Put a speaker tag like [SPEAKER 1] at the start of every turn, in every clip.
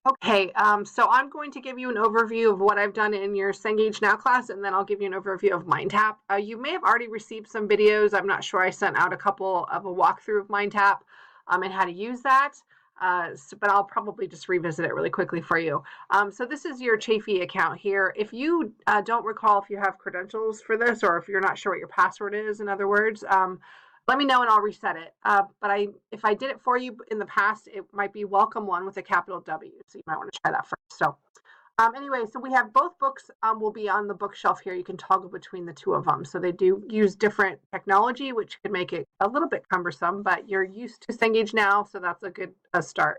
[SPEAKER 1] Okay, so I'm going to give you an overview of what I've done in your Cengage Now class, and then I'll give you an overview of MindTap. You may have already received some videos. I'm not sure. I sent out a couple of a walkthrough of MindTap and how to use that, but I'll probably just revisit it really quickly for you. So this is your Chafee account here. If you don't recall if you have credentials for this, or if you're not sure what your password is, in other words, let me know and I'll reset it. But if I did it for you in the past, it might be welcome one with a capital W. So you might want to try that first. So anyway, so we have both books will be on the bookshelf here. You can toggle between the two of them. So they do use different technology, which could make it a little bit cumbersome, but you're used to Cengage Now, so that's a good start.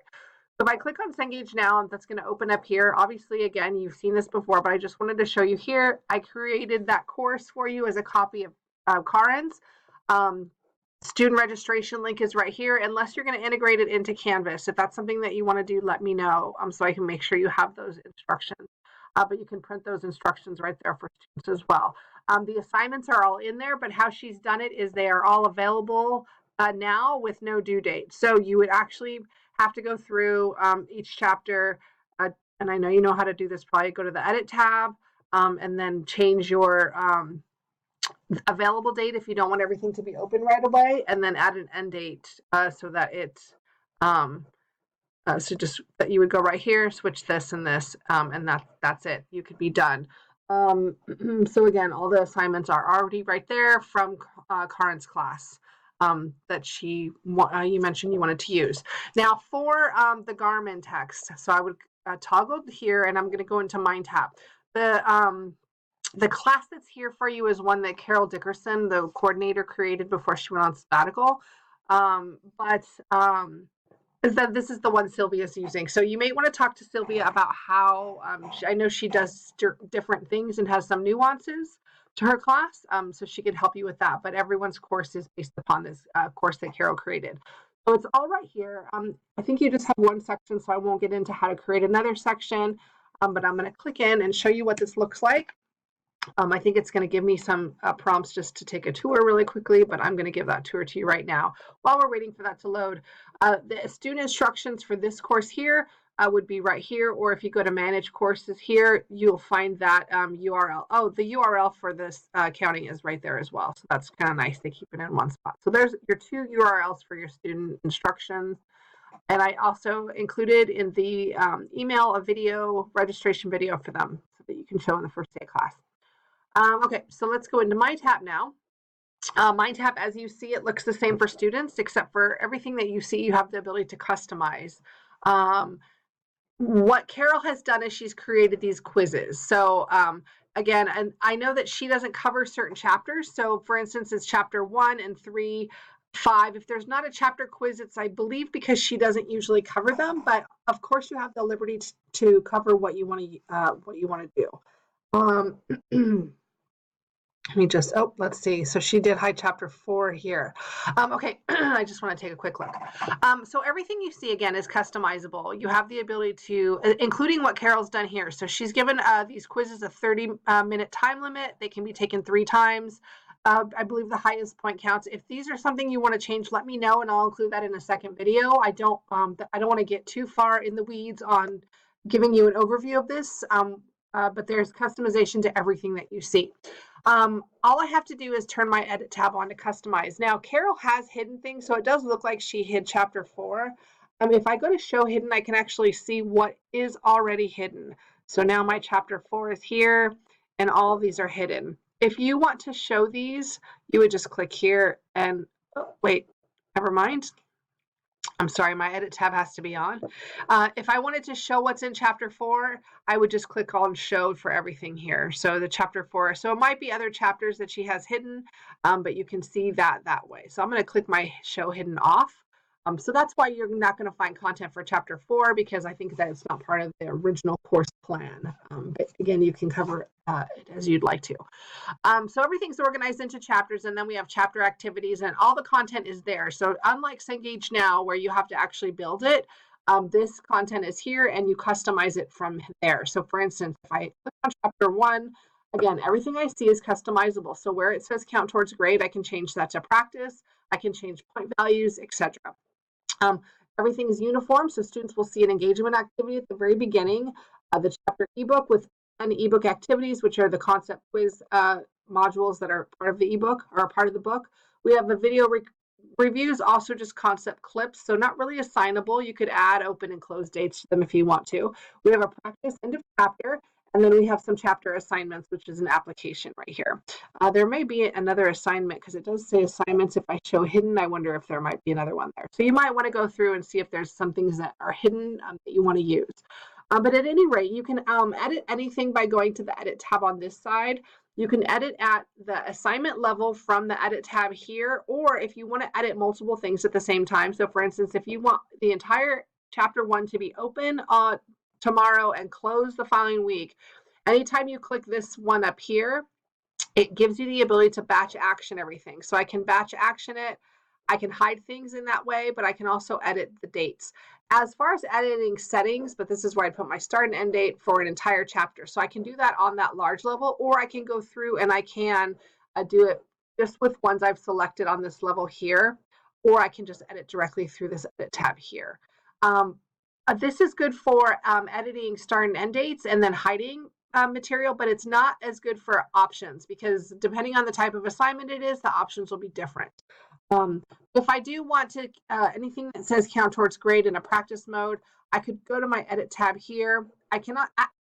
[SPEAKER 1] So if I click on Cengage Now, that's going to open up here. Obviously, again, you've seen this before, but I just wanted to show you here. I created that course for you as a copy of Karen's. Student registration link is right here, unless you're going to integrate it into Canvas. If that's something that you want to do, let me know so I can make sure you have those instructions. But you can print those instructions right there for students as well. The assignments are all in there, but how she's done it is they are all available now with no due date. So you would actually have to go through each chapter, and I know you know how to do this, probably go to the Edit tab and then change your available date if you don't want everything to be open right away, and then add an end date so that it's so just that you would go right here, switch this and this, and that's it. You could be done. So again, all the assignments are already right there from Karen's class that you mentioned you wanted to use. Now for the Garmin text, so I would toggle here, and I'm going to go into MindTap. The class that's here for you is one that Carol Dickerson, the coordinator, created before she went on sabbatical. This is the one Sylvia's using. So you may want to talk to Sylvia about how, I know she does different things and has some nuances to her class, so she could help you with that. But everyone's course is based upon this course that Carol created. So it's all right here. I think you just have one section, so I won't get into how to create another section, but I'm going to click in and show you what this looks like. I think it's going to give me some prompts just to take a tour really quickly, but I'm going to give that tour to you right now while we're waiting for that to load. The student instructions for this course here would be right here, or if you go to manage courses here, you'll find that URL. Oh, the URL for this accounting is right there as well. So that's kind of nice. They keep it in one spot. So there's your two URLs for your student instructions. And I also included in the email a video, registration video for them so that you can show in the first day of class. Okay, so let's go into MindTap now. MindTap, as you see, it looks the same for students, except for everything that you see, you have the ability to customize. What Carol has done is she's created these quizzes. So again, and I know that she doesn't cover certain chapters. So for instance, it's chapter 1 and 3, 5. If there's not a chapter quiz, it's, I believe, because she doesn't usually cover them. But of course, you have the liberty to cover what you want to do. Let me just, let's see. So she did high chapter 4 here. Okay, I just want to take a quick look. So everything you see, again, is customizable. You have the ability to, including what Carol's done here. So she's given these quizzes a 30-minute time limit. They can be taken 3 times. I believe the highest point counts. If these are something you want to change, let me know, and I'll include that in a second video. I don't want to get too far in the weeds on giving you an overview of this, but there's customization to everything that you see. All I have to do is turn my edit tab on to customize. Now, Carol has hidden things, so it does look like she hid chapter 4. If I go to show hidden, I can actually see what is already hidden. So now my chapter 4 is here, and all of these are hidden. If you want to show these, you would just click here and, wait, never mind. I'm sorry, my edit tab has to be on. If I wanted to show what's in chapter 4, I would just click on show for everything here. So the chapter 4, so it might be other chapters that she has hidden, but you can see that way. So I'm going to click my show hidden off. So that's why you're not going to find content for chapter 4, because I think that it's not part of the original course plan. But again, you can cover it as you'd like to. So everything's organized into chapters, and then we have chapter activities, and all the content is there. So unlike Cengage Now, where you have to actually build it, this content is here, and you customize it from there. So for instance, if I click on chapter 1, again, everything I see is customizable. So where it says count towards grade, I can change that to practice. I can change point values, etc. Everything's uniform, so students will see an engagement activity at the very beginning of the chapter ebook with ebook activities, which are the concept quiz modules that are part of the ebook or part of the book. We have the video reviews, also just concept clips, so not really assignable. You could add open and close dates to them if you want to. We have a practice end of chapter, and then we have some chapter assignments, which is an application right here. There may be another assignment because it does say assignments. If I show hidden, I wonder if there might be another one there. So you might want to go through and see if there's some things that are hidden that you want to use. But at any rate, you can edit anything by going to the edit tab on this side. You can edit at the assignment level from the edit tab here, or if you want to edit multiple things at the same time. So for instance, if you want the entire chapter 1 to be open tomorrow and close the following week, anytime you click this one up here, it gives you the ability to batch action everything. So I can batch action it. I can hide things in that way, but I can also edit the dates. As far as editing settings, but this is where I put my start and end date for an entire chapter. So I can do that on that large level, or I can go through and I can do it just with ones I've selected on this level here, or I can just edit directly through this edit tab here. This is good for editing start and end dates and then hiding material, but it's not as good for options because depending on the type of assignment it is, the options will be different. If I do want to, anything that says count towards grade in a practice mode, I could go to my edit tab here. I can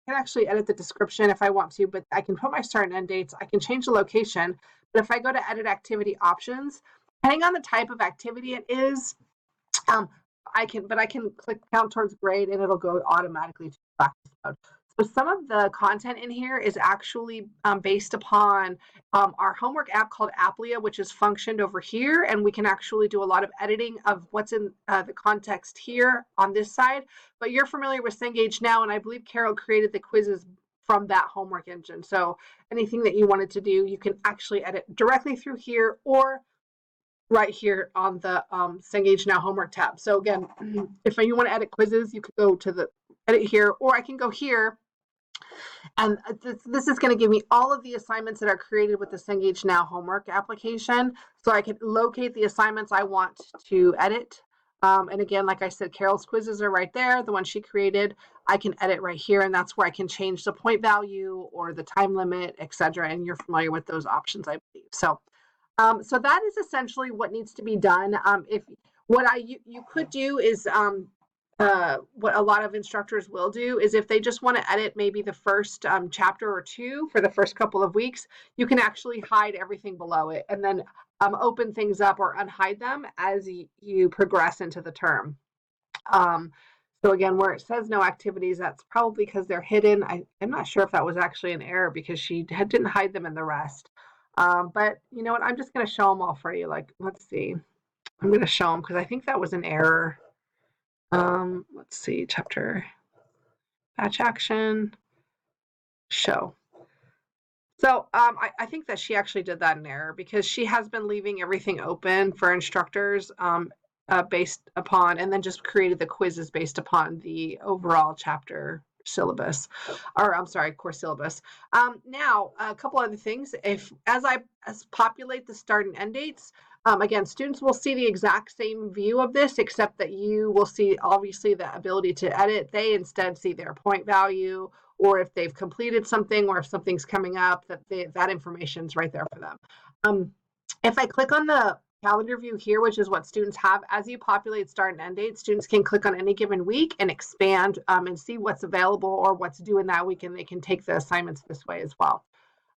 [SPEAKER 1] actually edit the description if I want to, but I can put my start and end dates. I can change the location, but if I go to edit activity options, depending on the type of activity it is, I can click count towards grade and it'll go automatically to practice mode. So some of the content in here is actually based upon our homework app called Applia, which is functioned over here, and we can actually do a lot of editing of what's in the context here on this side. But you're familiar with Cengage now, and I believe Carol created the quizzes from that homework engine. So anything that you wanted to do, you can actually edit directly through here or right here on the Cengage Now homework tab. So again, if you want to edit quizzes, you could go to the edit here, or I can go here. And this is going to give me all of the assignments that are created with the Cengage Now homework application. So I can locate the assignments I want to edit. And again, like I said, Carol's quizzes are right there, the one she created. I can edit right here, and that's where I can change the point value or the time limit, etc. And you're familiar with those options, I believe. So that is essentially what needs to be done. If what you could do is what a lot of instructors will do is if they just want to edit maybe the first chapter or two for the first couple of weeks, you can actually hide everything below it and then open things up or unhide them as you progress into the term. So again, where it says no activities, that's probably because they're hidden. I'm not sure if that was actually an error because she didn't hide them in the rest. But you know what? I'm just going to show them all for you. Like, let's see. I'm going to show them because I think that was an error. Let's see, chapter, batch action, show. So I think that she actually did that in error because she has been leaving everything open for instructors based upon, and then just created the quizzes based upon the overall chapter syllabus, or I'm sorry, course syllabus. Now, a couple other things. As I populate the start and end dates, again, students will see the exact same view of this, except that you will see, obviously, the ability to edit. They instead see their point value, or if they've completed something, or if something's coming up, that information's right there for them. If I click on the calendar view here, which is what students have, as you populate start and end dates, students can click on any given week and expand and see what's available or what's due in that week, and they can take the assignments this way as well.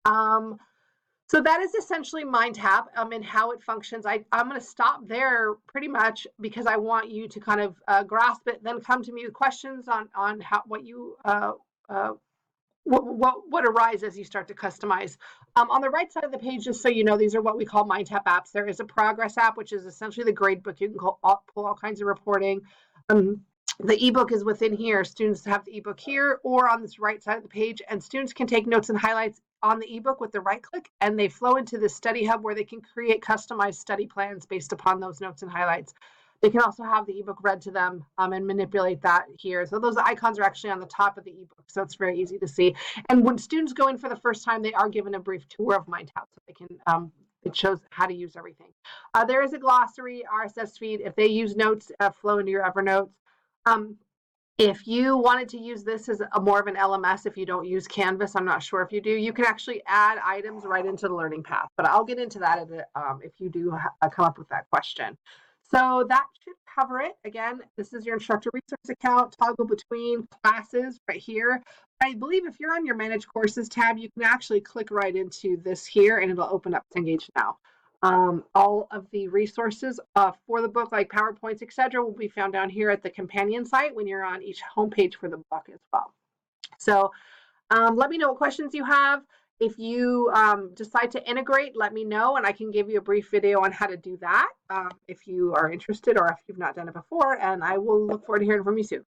[SPEAKER 1] So that is essentially MindTap and how it functions. I'm going to stop there pretty much because I want you to kind of grasp it, then come to me with questions on how what arises as you start to customize. On the right side of the page, just so you know, these are what we call MindTap apps. There is a progress app, which is essentially the grade book. You can pull all kinds of reporting. The ebook is within here. Students have the ebook here or on this right side of the page, and students can take notes and highlights on the ebook with the right click, and they flow into the study hub where they can create customized study plans based upon those notes and highlights. They can also have the ebook read to them and manipulate that here. So those icons are actually on the top of the ebook, so it's very easy to see. And when students go in for the first time, they are given a brief tour of MindTap, so they can it shows how to use everything. There is a glossary, RSS feed. If they use notes, flow into your Evernote. If you wanted to use this as more of an LMS, if you don't use Canvas, I'm not sure if you do, you can actually add items right into the learning path. But I'll get into that if you do come up with that question. So that should cover it. Again, this is your instructor resource account. Toggle between classes right here. I believe if you're on your Manage Courses tab, you can actually click right into this here and it'll open up Cengage Now. All of the resources for the book, like PowerPoints, etc., will be found down here at the companion site when you're on each homepage for the book as well. So let me know what questions you have. If you decide to integrate, let me know, and I can give you a brief video on how to do that if you are interested or if you've not done it before, and I will look forward to hearing from you soon.